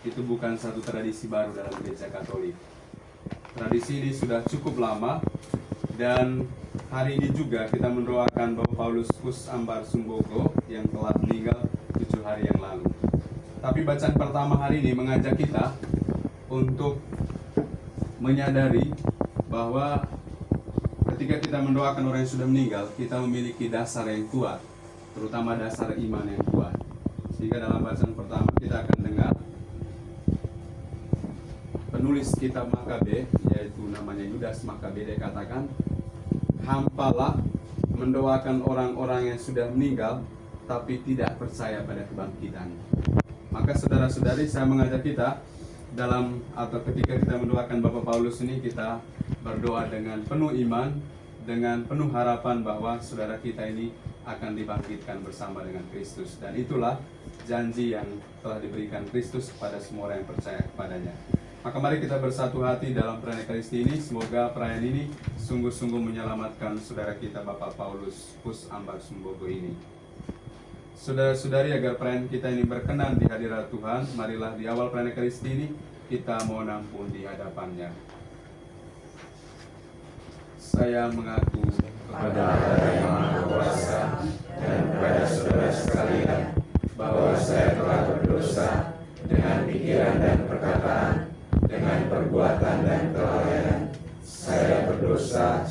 itu bukan satu tradisi baru dalam gereja Katolik. Tradisi ini sudah cukup lama, dan hari ini juga kita mendoakan Bapak Paulus Kus Ambar Sumbogo yang telah meninggal 7 hari yang lalu. Tapi bacaan pertama hari ini mengajak kita untuk menyadari bahwa ketika kita mendoakan orang yang sudah meninggal, kita memiliki dasar yang kuat, terutama dasar iman yang kuat. Sehingga dalam bacaan pertama kita akan dengar penulis kitab Makabe, yaitu namanya Yudas Makabe, dia katakan, hampalah mendoakan orang-orang yang sudah meninggal tapi tidak percaya pada kebangkitan. Maka saudara-saudari, saya mengajak kita ketika kita mendoakan Bapak Paulus ini, kita berdoa dengan penuh iman, dengan penuh harapan bahwa saudara kita ini akan dibangkitkan bersama dengan Kristus. Dan itulah janji yang telah diberikan Kristus kepada semua orang yang percaya kepadanya. Maka mari kita bersatu hati dalam perayaan Ekaristi ini. Semoga perayaan ini sungguh-sungguh menyelamatkan saudara kita Bapak Paulus Kus Ambar Sumbogo ini. Saudara-saudari, agar perayaan kita ini berkenan di hadirat Tuhan, marilah di awal perayaan Ekaristi ini kita mohon ampun di hadapannya. Saya mengaku kepada Allah yang Maha Kuasa dan kepada saudara sekalian bahwa saya telah berdosa dengan pikiran dan perkataan, dengan perbuatan dan kelalaian. Saya berdosa,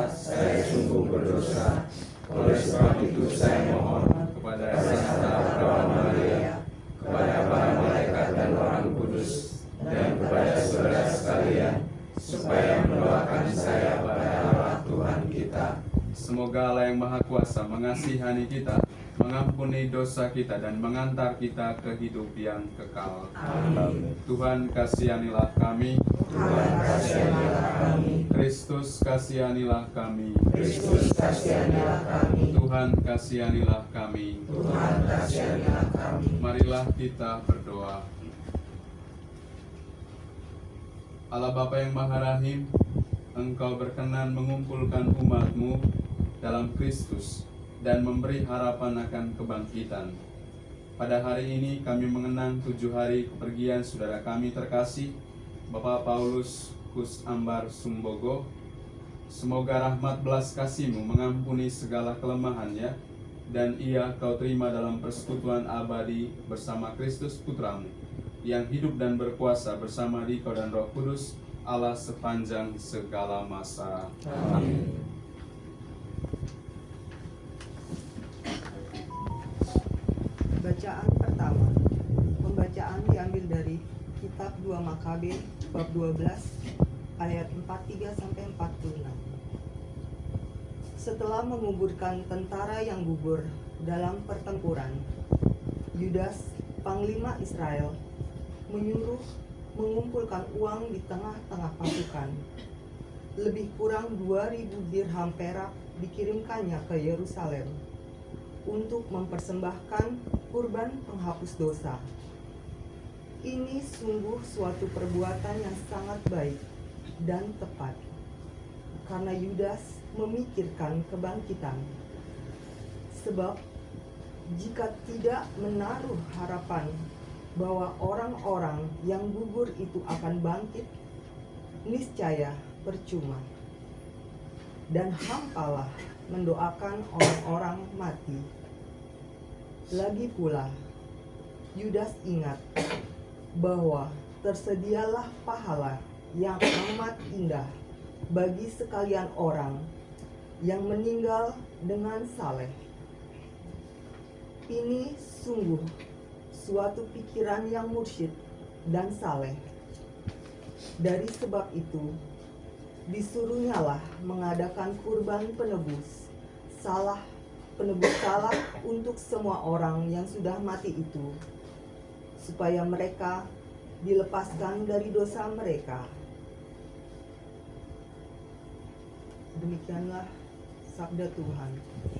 saya sungguh berdosa. Oleh sebab itu saya mohon kepada Santa Perawan Maria, kepada para malaikat dan orang kudus, dan kepada saudara sekalian, supaya mendoakan saya pada Allah Tuhan kita. Semoga Allah yang Maha Kuasa mengasihani kita, mengampuni dosa kita, dan mengantar kita ke hidup yang kekal. Amin. Tuhan kasihanilah kami. Tuhan kasihanilah kami. Kristus kasihanilah kami. Kristus kasihanilah kami. Tuhan kasihanilah kami. Tuhan kasihanilah kami. Marilah kita berdoa. Allah Bapa yang Maha Rahim, Engkau berkenan mengumpulkan umat-Mu dalam Kristus dan memberi harapan akan kebangkitan. Pada hari ini kami mengenang 7 hari kepergian saudara kami terkasih, Bapak Paulus Kus Ambar Sumbogo. Semoga rahmat belas kasih-Mu mengampuni segala kelemahannya, dan ia Kau terima dalam persekutuan abadi bersama Kristus Putra-Mu, yang hidup dan berkuasa bersama Dikau dan Roh Kudus, Allah sepanjang segala masa. Amin. Bacaan pertama. Pembacaan diambil dari kitab 2 Makabe bab 12 ayat 43 sampai 46. Setelah menguburkan tentara yang gugur dalam pertempuran, Yudas, panglima Israel, menyuruh mengumpulkan uang di tengah-tengah pasukan. Lebih kurang 2.000 dirham perak dikirimkannya ke Yerusalem untuk mempersembahkan kurban penghapus dosa. Ini sungguh suatu perbuatan yang sangat baik dan tepat, karena Yudas memikirkan kebangkitan. Sebab jika tidak menaruh harapan bahwa orang-orang yang gugur itu akan bangkit, niscaya percuma. Dan hampalah mendoakan orang-orang mati. Lagi pula, Yudas ingat bahwa tersedialah pahala yang amat indah bagi sekalian orang yang meninggal dengan saleh. Ini sungguh suatu pikiran yang mursyid dan saleh. Dari sebab itu, disuruhnyalah mengadakan kurban penebus salah untuk semua orang yang sudah mati itu, supaya mereka dilepaskan dari dosa mereka. Demikianlah sabda Tuhan.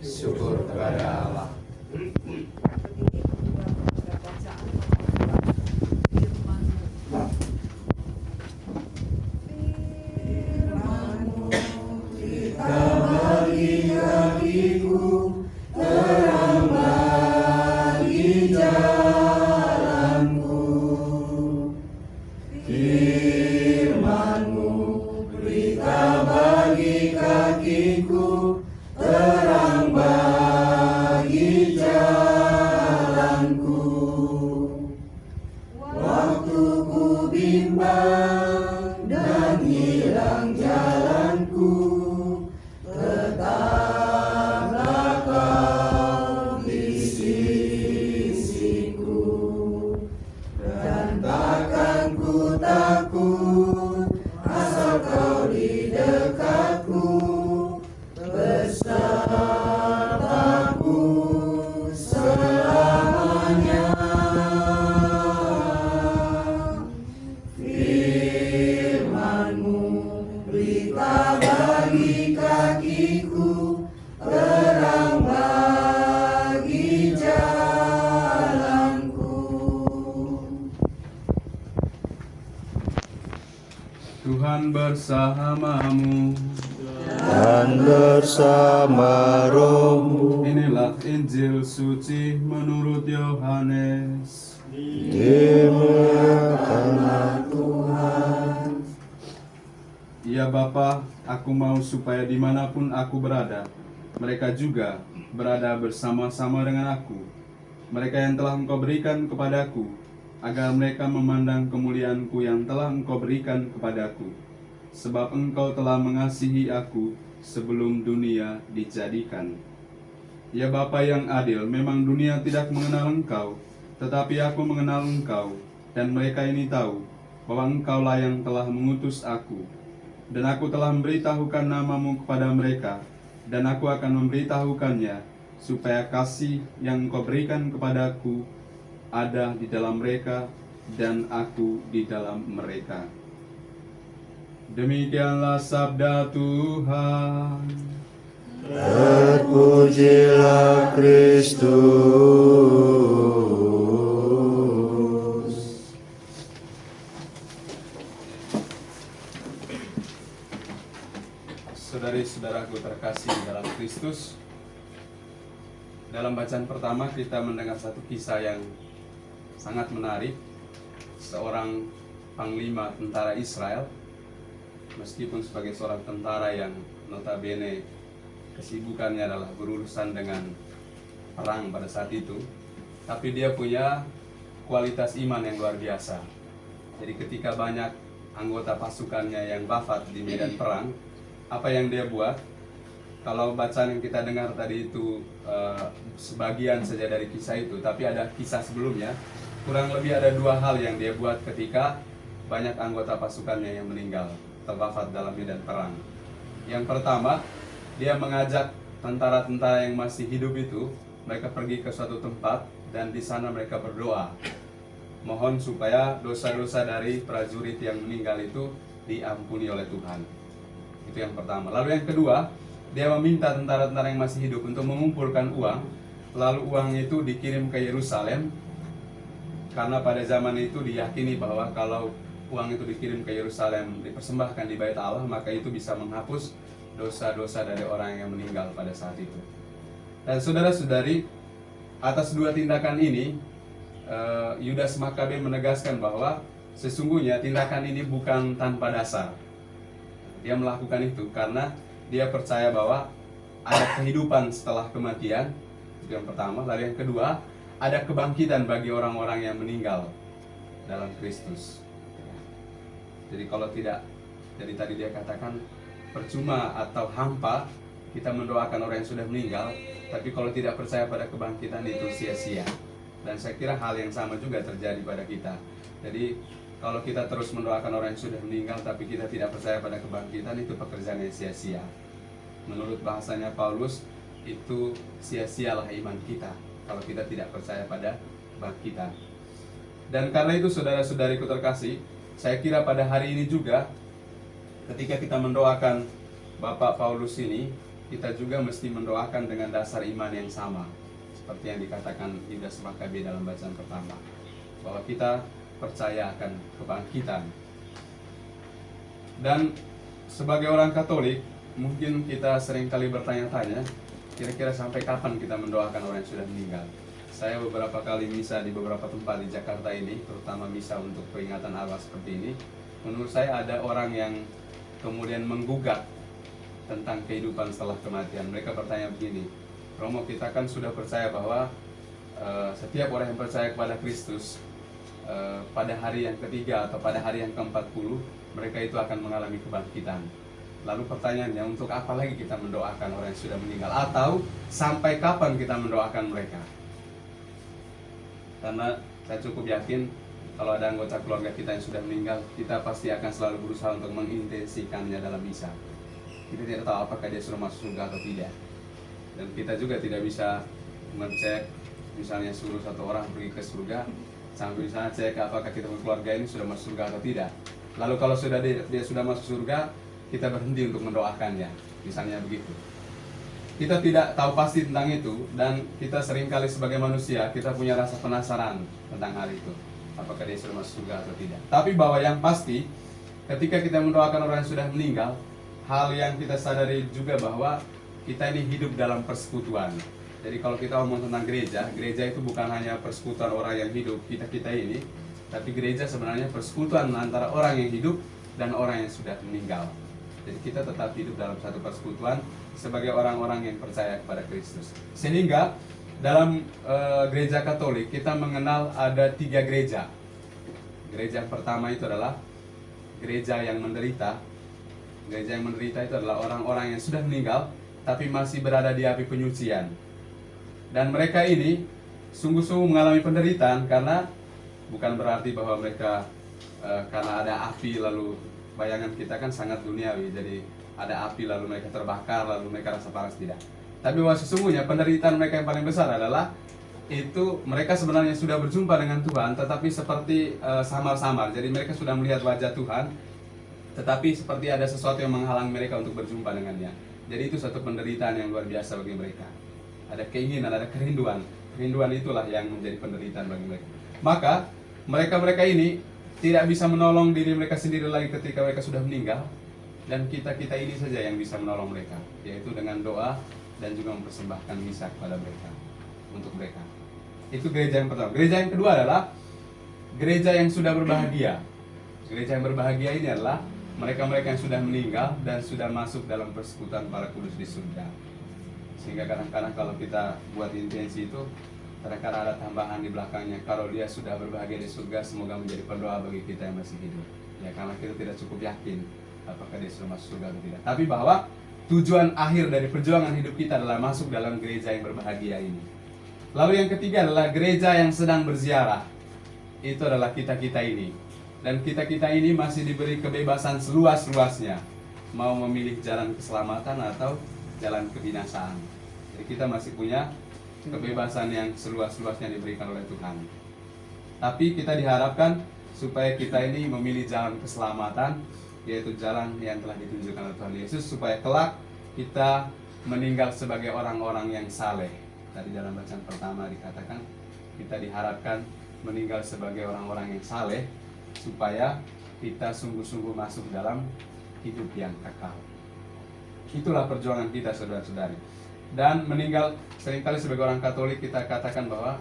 Syukur kepada Allah. Ini kedua bacaan firman-Mu kita bagi kakiku, terang bagi jalanku. Waktu ku bimbang dan hilang jalanku, tetaplah Kau di sisiku. Dan takkan ku takut asal Kau di dekatku, besertaku selamanya. Firman-Mu berita bagi kakiku, terang bagi jalanku. Tuhan bersamamu. Dan bersama rohmu. Inilah Injil suci menurut Yohanes. Dimuliakanlah Tuhan. Ya Bapa, aku mau supaya dimanapun aku berada, mereka juga berada bersama-sama dengan aku. Mereka yang telah Engkau berikan kepadaku, agar mereka memandang kemuliaan-Ku yang telah Engkau berikan kepadaku. Sebab Engkau telah mengasihi aku sebelum dunia dijadikan. Ya Bapa yang adil, memang dunia tidak mengenal Engkau, tetapi aku mengenal Engkau, dan mereka ini tahu bahwa Engkaulah yang telah mengutus aku. Dan aku telah memberitahukan namamu kepada mereka, dan aku akan memberitahukannya, supaya kasih yang Engkau berikan kepadaku ada di dalam mereka, dan aku di dalam mereka. Demikianlah sabda Tuhan. Terpujilah Kristus. Saudari-saudaraku terkasih dalam Kristus, dalam bacaan pertama kita mendengar satu kisah yang sangat menarik. Seorang panglima tentara Israel, meskipun sebagai seorang tentara yang notabene kesibukannya adalah berurusan dengan perang pada saat itu, tapi dia punya kualitas iman yang luar biasa. Jadi ketika banyak anggota pasukannya yang wafat di medan perang, apa yang dia buat? Kalau bacaan yang kita dengar tadi itu sebagian saja dari kisah itu, tapi ada kisah sebelumnya. Kurang lebih ada dua hal yang dia buat ketika banyak anggota pasukannya yang meninggal atau wafat dalam medan perang. Yang pertama, dia mengajak tentara-tentara yang masih hidup itu, mereka pergi ke suatu tempat dan di sana mereka berdoa, mohon supaya dosa-dosa dari prajurit yang meninggal itu diampuni oleh Tuhan. Itu yang pertama. Lalu yang kedua, dia meminta tentara-tentara yang masih hidup untuk mengumpulkan uang, lalu uang itu dikirim ke Yerusalem, karena pada zaman itu diyakini bahwa kalau uang itu dikirim ke Yerusalem, dipersembahkan di Bait Allah, maka itu bisa menghapus dosa-dosa dari orang yang meninggal pada saat itu. Dan saudara-saudari, atas dua tindakan ini, Yudas Makabe menegaskan bahwa sesungguhnya tindakan ini bukan tanpa dasar. Dia melakukan itu karena dia percaya bahwa ada kehidupan setelah kematian. Itu yang pertama. Lalu yang kedua, ada kebangkitan bagi orang-orang yang meninggal dalam Kristus. Jadi kalau tidak, jadi tadi dia katakan percuma atau hampa kita mendoakan orang yang sudah meninggal, tapi kalau tidak percaya pada kebangkitan itu sia-sia. Dan saya kira hal yang sama juga terjadi pada kita. Jadi kalau kita terus mendoakan orang yang sudah meninggal tapi kita tidak percaya pada kebangkitan, itu pekerjaan yang sia-sia. Menurut bahasanya Paulus, itu sia-sialah iman kita kalau kita tidak percaya pada kebangkitan. Dan karena itu saudara-saudariku terkasih, saya kira pada hari ini juga ketika kita mendoakan Bapak Paulus ini, kita juga mesti mendoakan dengan dasar iman yang sama, seperti yang dikatakan Yudas Makabe dalam bacaan pertama, bahwa kita percaya akan kebangkitan. Dan sebagai orang Katolik, mungkin kita seringkali bertanya-tanya, kira-kira sampai kapan kita mendoakan orang yang sudah meninggal? Saya beberapa kali misa di beberapa tempat di Jakarta ini, terutama misa untuk peringatan Allah seperti ini. Menurut saya ada orang yang kemudian menggugat tentang kehidupan setelah kematian. Mereka bertanya begini, Romo, kita kan sudah percaya bahwa setiap orang yang percaya kepada Kristus pada hari yang ketiga atau pada hari yang ke-40 mereka itu akan mengalami kebangkitan. Lalu pertanyaannya, untuk apa lagi kita mendoakan orang yang sudah meninggal? Atau sampai kapan kita mendoakan mereka? Karena saya cukup yakin kalau ada anggota keluarga kita yang sudah meninggal, kita pasti akan selalu berusaha untuk mengintensikannya dalam misa. Kita tidak tahu apakah dia sudah masuk surga atau tidak. Dan kita juga tidak bisa mengecek, misalnya suruh satu orang pergi ke surga, sambil misalnya cek apakah kita keluarga ini sudah masuk surga atau tidak. Lalu kalau sudah dia sudah masuk surga, kita berhenti untuk mendoakannya, misalnya begitu. Kita tidak tahu pasti tentang itu, dan kita seringkali sebagai manusia kita punya rasa penasaran tentang hal itu, apakah dia sudah masuk surga atau tidak. Tapi bahwa yang pasti, ketika kita mendoakan orang yang sudah meninggal, hal yang kita sadari juga bahwa kita ini hidup dalam persekutuan. Jadi kalau kita ngomong tentang gereja, gereja itu bukan hanya persekutuan orang yang hidup kita ini, tapi gereja sebenarnya persekutuan antara orang yang hidup dan orang yang sudah meninggal. Jadi kita tetap hidup dalam satu persekutuan sebagai orang-orang yang percaya kepada Kristus. Sehingga dalam gereja Katolik kita mengenal ada 3 gereja. Gereja yang pertama itu adalah gereja yang menderita. Gereja yang menderita itu adalah orang-orang yang sudah meninggal tapi masih berada di api penyucian. Dan mereka ini sungguh-sungguh mengalami penderitaan, karena bukan berarti bahwa mereka karena ada api lalu, bayangan kita kan sangat duniawi, jadi ada api lalu mereka terbakar lalu mereka rasa panas, tidak. Tapi bahwa sesungguhnya penderitaan mereka yang paling besar adalah itu mereka sebenarnya sudah berjumpa dengan Tuhan, tetapi seperti samar-samar. Jadi mereka sudah melihat wajah Tuhan, tetapi seperti ada sesuatu yang menghalangi mereka untuk berjumpa dengannya. Jadi itu satu penderitaan yang luar biasa bagi mereka. Ada keinginan, ada kerinduan. Kerinduan itulah yang menjadi penderitaan bagi mereka. Maka mereka-mereka ini tidak bisa menolong diri mereka sendiri lagi ketika mereka sudah meninggal, dan kita-kita ini saja yang bisa menolong mereka, yaitu dengan doa dan juga mempersembahkan misa kepada mereka, untuk mereka. Itu gereja yang pertama. Gereja yang kedua adalah gereja yang sudah berbahagia. Gereja yang berbahagia ini adalah mereka-mereka yang sudah meninggal dan sudah masuk dalam persekutuan para kudus di surga. Sehingga kadang-kadang kalau kita buat intensi itu, kadang-kadang ada tambahan di belakangnya, kalau dia sudah berbahagia di surga, semoga menjadi pendoa bagi kita yang masih hidup. Ya, karena kita tidak cukup yakin apakah dia sudah masuk surga atau tidak. Tapi bahwa tujuan akhir dari perjuangan hidup kita adalah masuk dalam gereja yang berbahagia ini. Lalu yang ketiga adalah gereja yang sedang berziarah. Itu adalah kita-kita ini. Dan kita-kita ini masih diberi kebebasan seluas-luasnya, mau memilih jalan keselamatan atau jalan kebinasaan. Jadi kita masih punya kebebasan yang seluas-luasnya diberikan oleh Tuhan. Tapi kita diharapkan supaya kita ini memilih jalan keselamatan, yaitu jalan yang telah ditunjukkan oleh Tuhan Yesus, supaya kelak kita meninggal sebagai orang-orang yang saleh. Tadi dalam bacaan pertama dikatakan kita diharapkan meninggal sebagai orang-orang yang saleh, supaya kita sungguh-sungguh masuk dalam hidup yang kekal. Itulah perjuangan kita, saudara-saudari. Dan meninggal, seringkali sebagai orang Katolik kita katakan bahwa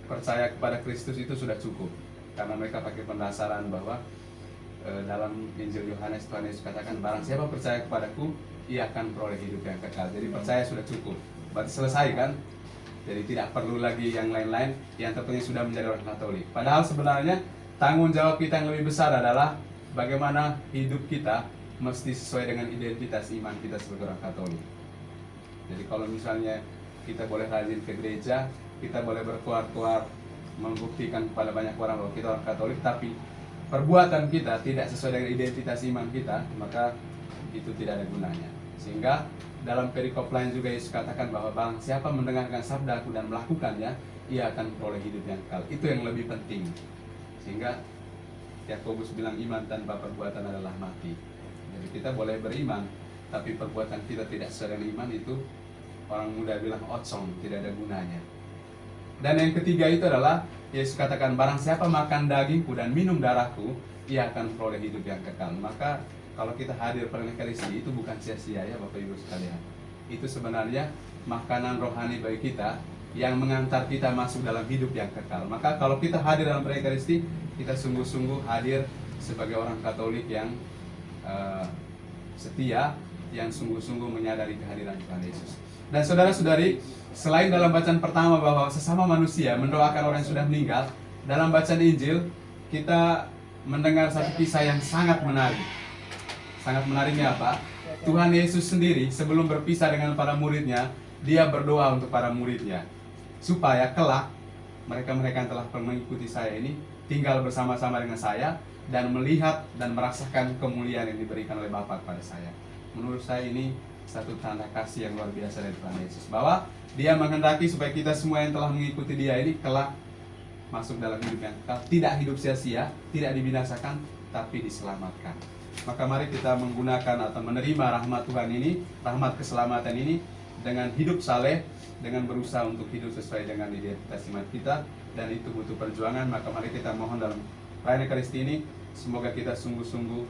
percaya kepada Kristus itu sudah cukup, karena mereka pakai pendasaran bahwa dalam Injil Yohanes, Tuhan Yesus katakan, barang siapa percaya kepadaku, ia akan peroleh hidup yang kekal. Jadi percaya sudah cukup, berarti selesai kan? Jadi tidak perlu lagi yang lain-lain, yang tentunya sudah menjadi orang Katolik. Padahal sebenarnya tanggung jawab kita yang lebih besar adalah bagaimana hidup kita mesti sesuai dengan identitas iman kita sebagai orang Katolik. Jadi kalau misalnya kita boleh rajin ke gereja, kita boleh berkuar-kuar membuktikan kepada banyak orang bahwa kita orang Katolik, tapi perbuatan kita tidak sesuai dengan identitas iman kita, maka itu tidak ada gunanya. Sehingga dalam perikop lain juga Yesus katakan bahwa barang siapa mendengarkan sabdaku dan melakukannya, ia akan peroleh hidup yang kekal. Itu yang lebih penting. Sehingga Yakobus bilang iman tanpa perbuatan adalah mati. Jadi kita boleh beriman, tapi perbuatan kita tidak sesuai dengan iman, itu orang muda bilang otsong, tidak ada gunanya. Dan yang ketiga itu adalah Yesus katakan, barang siapa makan dagingku dan minum darahku, ia akan peroleh hidup yang kekal. Maka kalau kita hadir pada Ekaristi itu bukan sia-sia ya Bapak Ibu sekalian. Itu sebenarnya makanan rohani bagi kita yang mengantar kita masuk dalam hidup yang kekal. Maka kalau kita hadir dalam Ekaristi, kita sungguh-sungguh hadir sebagai orang Katolik yang setia, yang sungguh-sungguh menyadari kehadiran Tuhan Yesus. Dan saudara-saudari, selain dalam bacaan pertama bahwa sesama manusia mendoakan orang yang sudah meninggal, dalam bacaan Injil kita mendengar satu kisah yang sangat menarik. Sangat menariknya apa? Tuhan Yesus sendiri sebelum berpisah dengan para muridnya, dia berdoa untuk para muridnya supaya kelak mereka-mereka yang telah mengikuti saya ini tinggal bersama-sama dengan saya dan melihat dan merasakan kemuliaan yang diberikan oleh Bapa kepada saya. Menurut saya ini satu tanda kasih yang luar biasa dari Tuhan Yesus, bahwa dia menghendaki supaya kita semua yang telah mengikuti dia ini kelak masuk dalam hidup yang kekal, tidak hidup sia-sia, tidak dibinasakan, tapi diselamatkan. Maka mari kita menggunakan atau menerima rahmat Tuhan ini, rahmat keselamatan ini dengan hidup saleh, dengan berusaha untuk hidup sesuai dengan identitas iman kita, dan itu butuh perjuangan. Maka mari kita mohon dalam perayaan Ekaristi ini, semoga kita sungguh-sungguh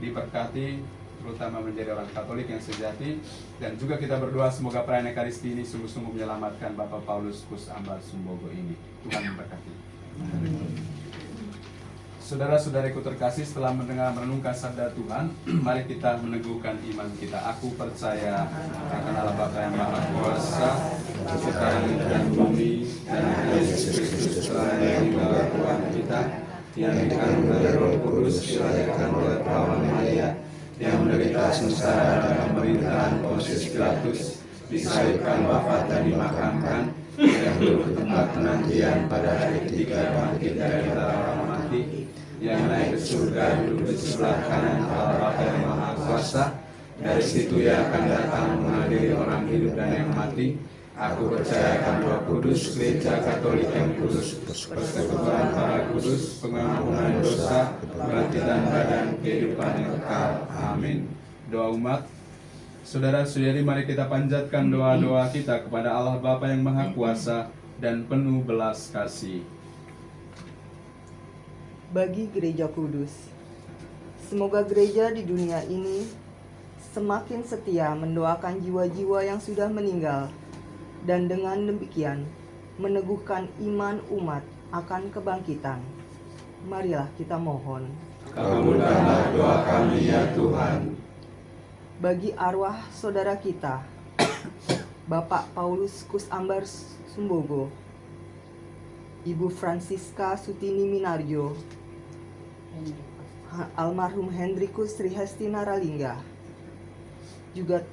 diberkati, terutama menjadi orang Katolik yang sejati, dan juga kita berdoa semoga perayaan Ekaristi ini sungguh-sungguh menyelamatkan Bapak Paulus Kus Ambar Sumbogo ini. Tuhan memberkati. Saudara-saudariku terkasih, setelah mendengar merenungkan sabda Tuhan, mari kita meneguhkan iman kita. Aku percaya akan Allah Bapa yang Maha Kuasa, pencipta langit dan bumi, dan Yesus Kristus telah meninggal Tuhan kita, yang dikandung dari Roh Kudus, dilahirkan oleh perawan Maria, yang menderita sengsara dalam pemerintahan Pontius Pilatus, disalibkan, wafat dan dimakamkan, yang duduk di tempat penantian pada hari ketiga bangkit dari antara orang mati, yang naik ke surga duduk di sebelah kanan Allah Bapa yang Maha Kuasa. Dari situ ia akan datang mengadili orang hidup dan yang mati. Aku percaya akan Roh Kudus, Gereja Katolik yang kudus, persekutuan para kudus, pengampunan dosa, kebangkitan badan, kehidupan yang kekal. Amin. Doa umat. Saudara-saudari, mari kita panjatkan doa-doa kita kepada Allah Bapa yang Maha Kuasa dan penuh belas kasih. Bagi Gereja Kudus, semoga gereja di dunia ini semakin setia mendoakan jiwa-jiwa yang sudah meninggal, dan dengan demikian meneguhkan iman umat akan kebangkitan. Marilah kita mohon. Kabulkanlah doa kami ya Tuhan. Bagi arwah saudara kita, Bapak Paulus Kus Ambar Sumbogo, Ibu Francisca Sutini Minarjo, almarhum Hendrikus Srihasti Naralingga, juga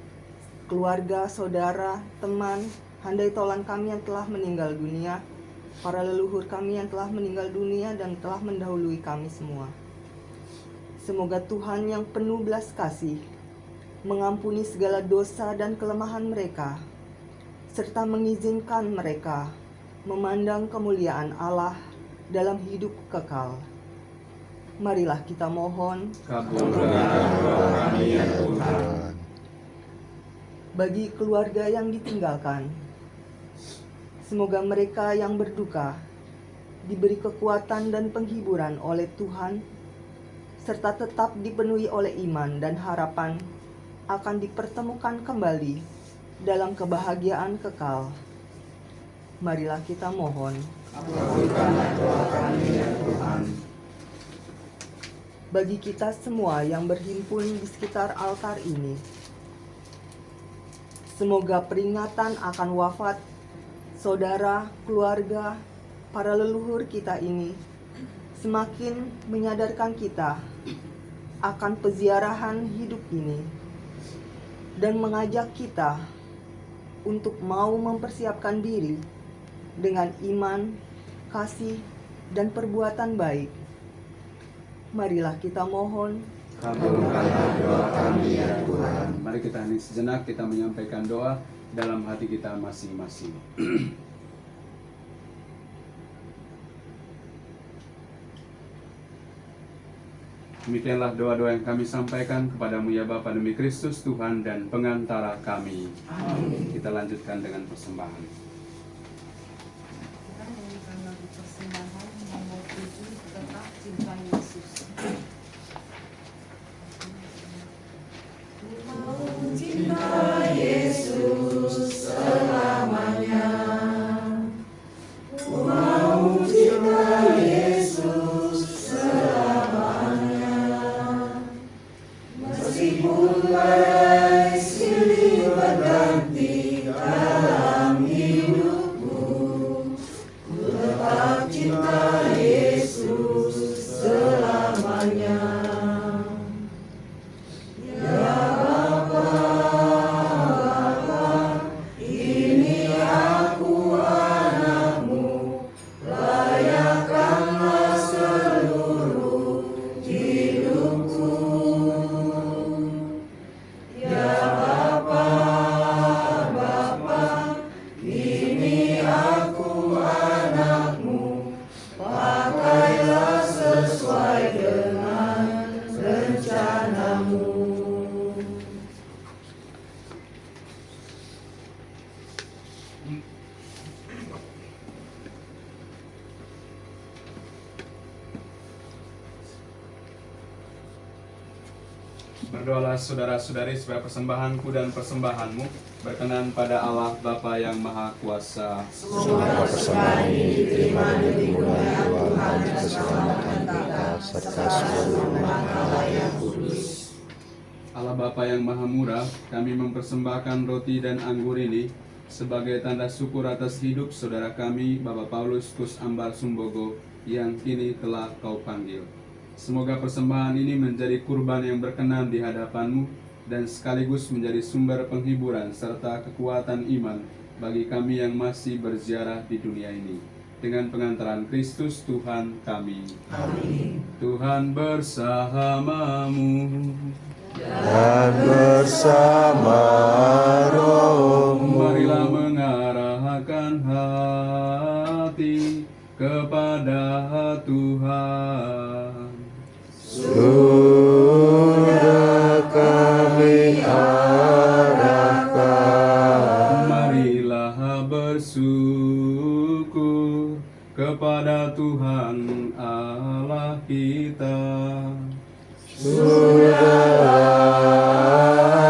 keluarga, saudara, teman, handai tolan kami yang telah meninggal dunia, para leluhur kami yang telah meninggal dunia dan telah mendahului kami semua. Semoga Tuhan yang penuh belas kasih mengampuni segala dosa dan kelemahan mereka, serta mengizinkan mereka memandang kemuliaan Allah dalam hidup kekal. Marilah kita mohon. Kabulkanlah doa kami ya Tuhan. Bagi keluarga yang ditinggalkan, semoga mereka yang berduka diberi kekuatan dan penghiburan oleh Tuhan, serta tetap dipenuhi oleh iman dan harapan akan dipertemukan kembali dalam kebahagiaan kekal. Marilah kita mohon. Kabulkanlah doa kami ya Tuhan. Bagi kita semua yang berhimpun di sekitar altar ini, semoga peringatan akan wafat saudara, keluarga, para leluhur kita ini semakin menyadarkan kita akan peziarahan hidup ini dan mengajak kita untuk mau mempersiapkan diri dengan iman, kasih, dan perbuatan baik. Marilah kita mohon. Kabulkanlah doa kami ya Tuhan. Mari kita hening sejenak, kita menyampaikan doa dalam hati kita masing-masing. Demikianlah doa-doa yang kami sampaikan kepadamu ya Bapa demi Kristus Tuhan dan pengantara kami. Amin. Kita lanjutkan dengan persembahan. Kita menyanyikan lagu persembahan nomor 7, Tetap Cinta Yesus. Cinta Yesus selamanya. Ku mau cinta Yesus selamanya. Meskipun badai silih berganti Berdoalah saudara-saudari supaya persembahanku dan persembahanmu berkenan pada Allah Bapa yang Maha Kuasa. Semoga persembahan ini diterima dan dimuliakan Tuhan bagi keselamatan kita serta seluruh umat Allah yang kudus. Allah Bapa yang Maha Murah, kami mempersembahkan roti dan anggur ini sebagai tanda syukur atas hidup saudara kami, Bapak Paulus Kus Ambar Sumbogo, yang kini telah Kau panggil. Semoga persembahan ini menjadi kurban yang berkenan di hadapan-Mu dan sekaligus menjadi sumber penghiburan serta kekuatan iman bagi kami yang masih berziarah di dunia ini. Dengan pengantaran Kristus Tuhan kami. Amin. Tuhan bersamamu. Dan bersama rohmu. Marilah mengarahkan hati kepada Tuhan. Sudah kami arahkan. Marilah bersyukur kepada Tuhan Allah kita. Sudah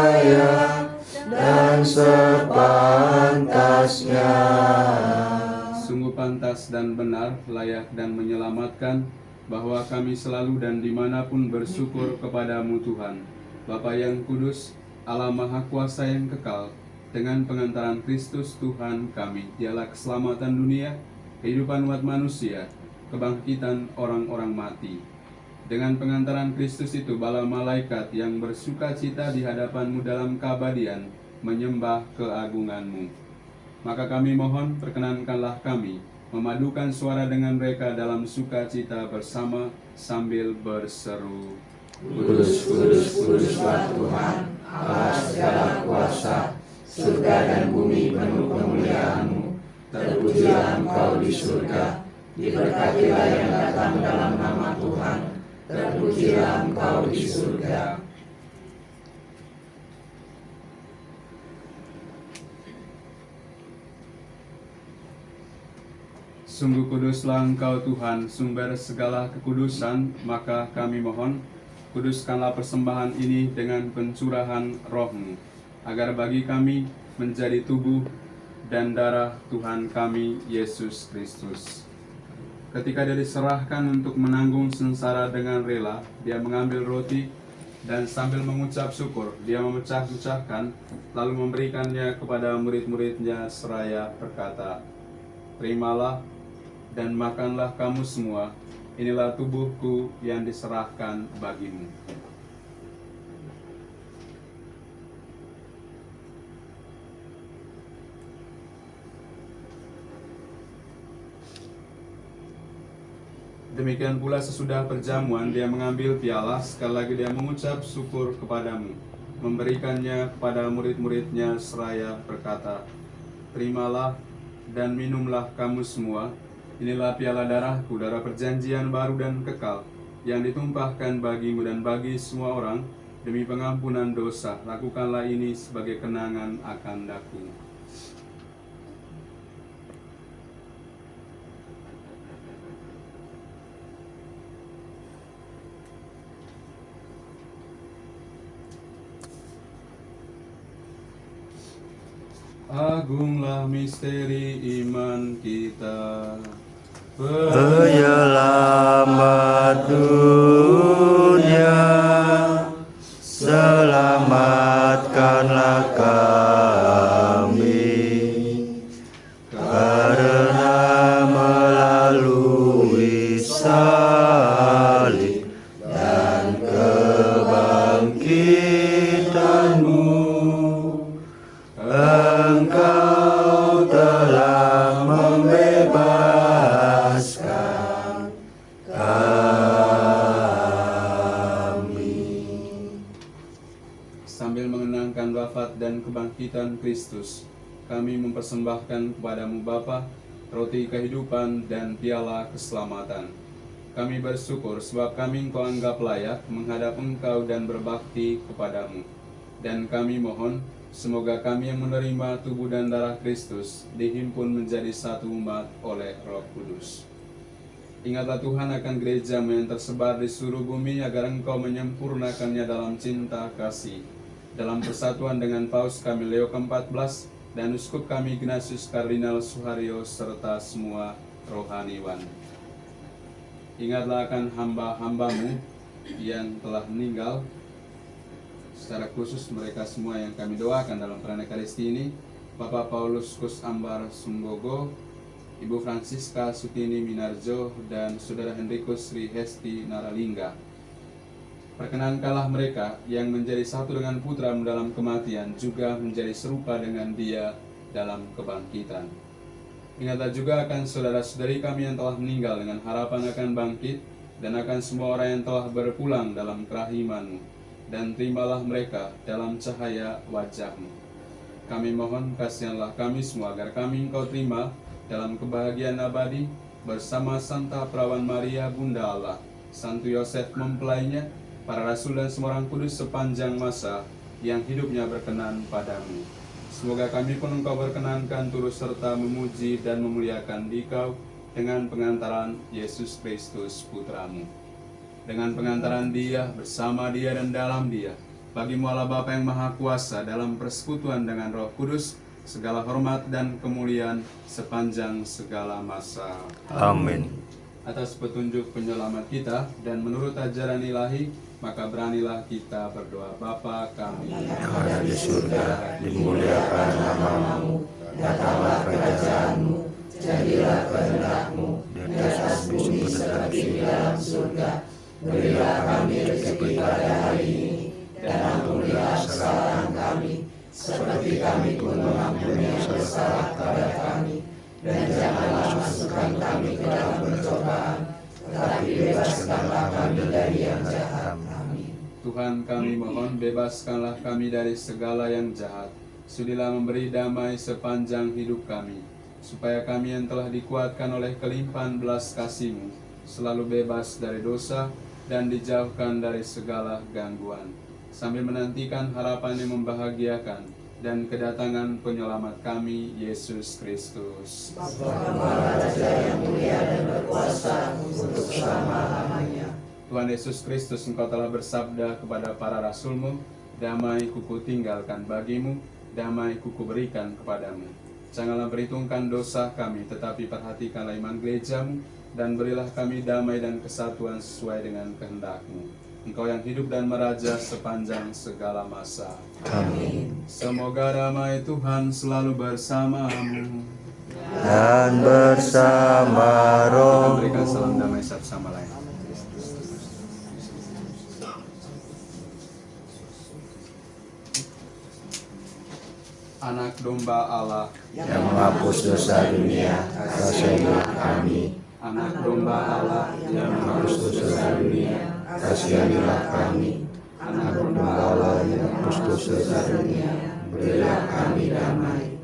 layak dan sepantasnya. Sungguh pantas dan benar, layak dan menyelamatkan, bahwa kami selalu dan dimanapun bersyukur kepadamu Tuhan, Bapa yang kudus, Allah Maha Kuasa yang kekal, dengan pengantaran Kristus Tuhan kami. Dialah keselamatan dunia, kehidupan umat manusia, kebangkitan orang-orang mati. Dengan pengantaran Kristus itu, bala malaikat yang bersuka cita di hadapanmu dalam keabadian, menyembah keagunganmu. Maka kami mohon, perkenankanlah kami memadukan suara dengan mereka dalam sukacita bersama sambil berseru. Kudus, kudus, kuduslah Tuhan, Allah segala kuasa, surga dan bumi penuh kemuliaan-Mu. Terpujilah Engkau di surga, diberkatilah yang datang dalam nama Tuhan. Terpujilah Engkau di surga. Sungguh kuduslah Engkau Tuhan, sumber segala kekudusan, maka kami mohon, kuduskanlah persembahan ini dengan pencurahan roh-Mu, agar bagi kami menjadi tubuh dan darah Tuhan kami, Yesus Kristus. Ketika Dia diserahkan untuk menanggung sengsara dengan rela, Dia mengambil roti, dan sambil mengucap syukur, Dia memecah-mecahkan, lalu memberikannya kepada murid-muridnya seraya berkata, "Terimalah dan makanlah kamu semua, inilah tubuhku yang diserahkan bagimu." Demikian pula sesudah perjamuan, Dia mengambil piala, sekali lagi Dia mengucap syukur kepadamu, memberikannya kepada murid-muridnya seraya berkata, "Terimalah dan minumlah kamu semua, inilah piala darahku, darah perjanjian baru dan kekal, yang ditumpahkan bagimu dan bagi semua orang, demi pengampunan dosa. Lakukanlah ini sebagai kenangan akan daku." Agunglah misteri iman kita. Penyelamat dunia, selamatkanlah kami, karena melalui salib dan kebangkitan-Mu, Engkau telah membebaskan kami. Sambil mengenangkan wafat dan kebangkitan Kristus, kami mempersembahkan kepadamu Bapa, roti kehidupan dan piala keselamatan. Kami bersyukur sebab kami Engkau anggap layak menghadap Engkau dan berbakti kepadamu. Dan kami mohon, semoga kami yang menerima tubuh dan darah Kristus dihimpun menjadi satu umat oleh Roh Kudus. Ingatlah Tuhan akan gereja-Mu yang tersebar di seluruh bumi, agar Engkau menyempurnakannya dalam cinta kasih. Dalam persatuan dengan Paus kami Leo ke-14 dan Uskup kami Ignatius Kardinal Suharyo serta semua rohaniwan. Ingatlah akan hamba-hamba-Mu yang telah meninggal, secara khusus mereka semua yang kami doakan dalam perayaan Ekaristi ini, Bapak Paulus Kus Ambar Sumbogo, Ibu Francisca Sutini Minarjo, dan Saudara Henrikus Sri Hesti Naralingga. Perkenankanlah mereka yang menjadi satu dengan Putra-Mu dalam kematian juga menjadi serupa dengan Dia dalam kebangkitan. Ingatlah juga akan saudara-saudari kami yang telah meninggal dengan harapan akan bangkit, dan akan semua orang yang telah berpulang dalam kerahiman-Mu, dan terimalah mereka dalam cahaya wajah-Mu. Kami mohon kasihanlah kami semua agar kami Engkau terima dalam kebahagiaan abadi bersama Santa Perawan Maria Bunda Allah, Santo Yosef mempelainya, para rasul dan semua orang kudus sepanjang masa yang hidupnya berkenan padamu. Semoga kami pun Engkau berkenankan turut serta memuji dan memuliakan Dikau dengan pengantaran Yesus Kristus Putra-Mu. Dengan pengantaran Dia, bersama Dia dan dalam Dia, bagi-Mu Allah Bapa yang Maha Kuasa dalam persekutuan dengan Roh Kudus, segala hormat dan kemuliaan sepanjang segala masa. Amin. Atas petunjuk penyelamat kita dan menurut ajaran ilahi, maka beranilah kita berdoa. Bapa kami Yang ada di surga, dimuliakan nama-Mu, datanglah kerajaan-Mu, jadilah kehendak-Mu di atas bumi seperti di dalam surga. Berilah kami rezeki pada hari ini, dan ampunilah kesalahan kami, seperti kami pun mengampuni yang bersalah kepada kami. Dan janganlah masukkan kami ke dalam pencobaan, tetapi bebaskanlah kami dari yang jahat. Amin. Tuhan, kami mohon bebaskanlah kami dari segala yang jahat. Sudilah memberi damai sepanjang hidup kami, supaya kami yang telah dikuatkan oleh kelimpahan belas kasih-Mu selalu bebas dari dosa dan dijauhkan dari segala gangguan, sambil menantikan harapan yang membahagiakan dan kedatangan penyelamat kami, Yesus Kristus. Raja yang mulia dan berkuasa untuk selama-lamanya. Tuhan Yesus Kristus, Engkau telah bersabda kepada para rasul-Mu, damai kuku tinggalkan bagimu, damai kuku berikan kepadamu. Janganlah perhitungkan dosa kami, tetapi perhatikanlah iman gereja-Mu, dan berilah kami damai dan kesatuan sesuai dengan kehendak-Mu. Engkau yang hidup dan meraja sepanjang segala masa. Amin. Semoga damai Tuhan selalu bersamamu. Dan bersama Kita roh. berikan salam damai satu sama lain. Anak domba Allah, Yang menghapus dosa dunia, kasihilah kami. anak domba Allah Yang menghapus dosa dunia, kasihilah kami. Anak domba Allah yang menghapus dosa dunia, berilah kami damai.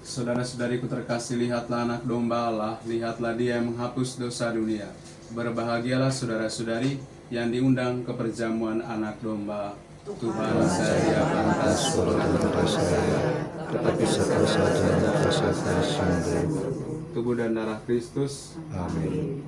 Saudara-saudariku terkasih, lihatlah anak domba Allah, lihatlah Dia yang menghapus dosa dunia. Berbahagialah saudara-saudari yang diundang ke perjamuan anak domba. Tuhan, saya tidak pantas Kepada saya, tetapi satu saja yang katakan sembuh. tubuh dan darah Kristus. Amin.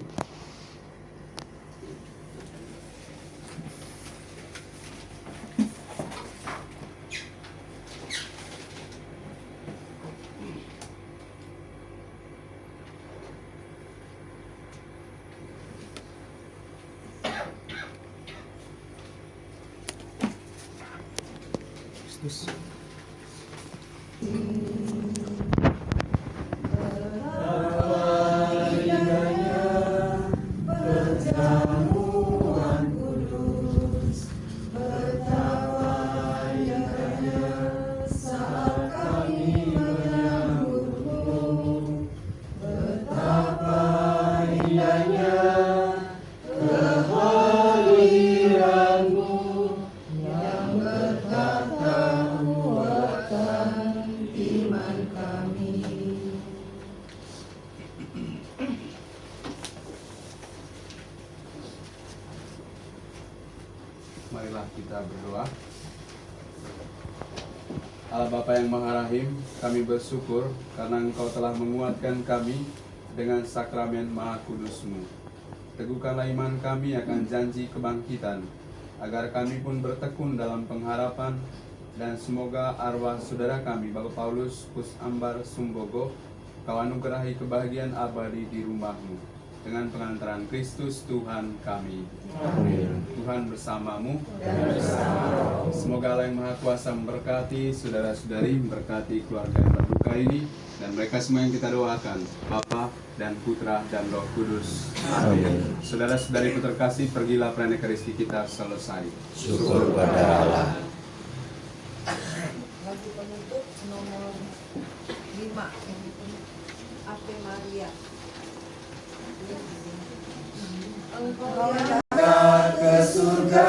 Marilah kita berdoa. Allah Bapa yang Maha Rahim, kami bersyukur karena Engkau telah menguatkan kami dengan sakramen Maha Kudus-Mu. Teguhkanlah iman kami akan janji kebangkitan, agar kami pun bertekun dalam pengharapan, dan semoga arwah saudara kami, Bapak Paulus Kus Ambar Sumbogo, Kau anugerahi kebahagiaan abadi di rumah-Mu. Dengan pengantaran Kristus Tuhan kami. Amin. Tuhan bersamamu. Dan bersama rohmu. Semoga Allah yang Maha Kuasa memberkati saudara-saudari, memberkati keluarga yang berduka ini, dan mereka semua yang kita doakan, Bapa dan Putra dan Roh Kudus. Amin. Saudara-saudariku terkasih, pergilah perayaan Ekaristi kita selesai. Syukur pada Allah. Lagu penutup nomor 5 yang itu Ave Maria. Engkau yang Ke surga